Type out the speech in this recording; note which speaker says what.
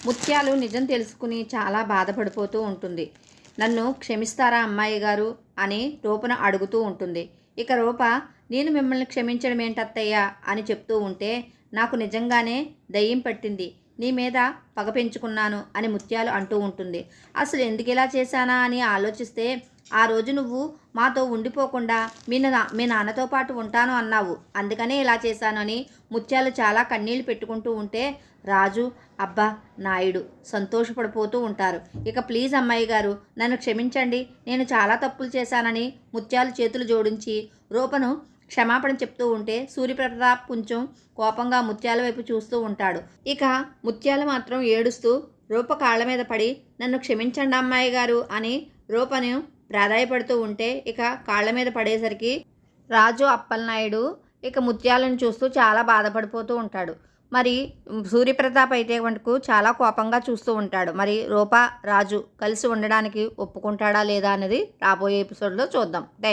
Speaker 1: ముత్యాలు నిజం తెలుసుకుని చాలా బాధపడిపోతూ ఉంటుంది. నన్ను క్షమిస్తారా అమ్మాయి గారు అని రూపను అడుగుతూ ఉంటుంది. ఇక రూప, నేను మిమ్మల్ని క్షమించడం ఏంటత్తయ్యా అని చెప్తూ ఉంటే, నాకు నిజంగానే దయ్యం పట్టింది, నీ మీద పగ పెంచుకున్నాను అని ముత్యాలు అంటూ ఉంటుంది. అసలు ఎందుకు ఇలా చేశానా అని ఆలోచిస్తే, ఆ రోజు నువ్వు మాతో ఉండిపోకుండా మీ నాన్నతో పాటు ఉంటాను అన్నావు, అందుకనే ఇలా చేశాను అని ముత్యాలు చాలా కన్నీళ్లు పెట్టుకుంటూ ఉంటే, రాజు, అబ్బా, నాయుడు సంతోషపడిపోతూ ఉంటారు. ఇక ప్లీజ్ అమ్మాయి గారు, నన్ను క్షమించండి, నేను చాలా తప్పులు చేశానని ముత్యాలు చేతులు జోడించి రూపను క్షమాపణ చెప్తూ ఉంటే, సూర్యప్రతాప్ కొంచెం కోపంగా ముత్యాల వైపు చూస్తూ ఉంటాడు. ఇక ముత్యాలు మాత్రం ఏడుస్తూ రూప కాళ్ళ మీద పడి, నన్ను క్షమించండి అమ్మాయి గారు అని రూపను ప్రాధాయపడుతూ ఉంటే, ఇక కాళ్ళ మీద పడేసరికి రాజు అప్పలనాయుడు ఇక ముత్యాలను చూస్తూ చాలా బాధపడిపోతూ ఉంటాడు. మరి సూర్యప్రతాప్ అయితే మనకు చాలా కోపంగా చూస్తూ ఉంటాడు. మరి రూప, రాజు కలిసి ఉండడానికి ఒప్పుకుంటాడా లేదా అనేది రాబోయే ఎపిసోడ్లో చూద్దాం. Thank you.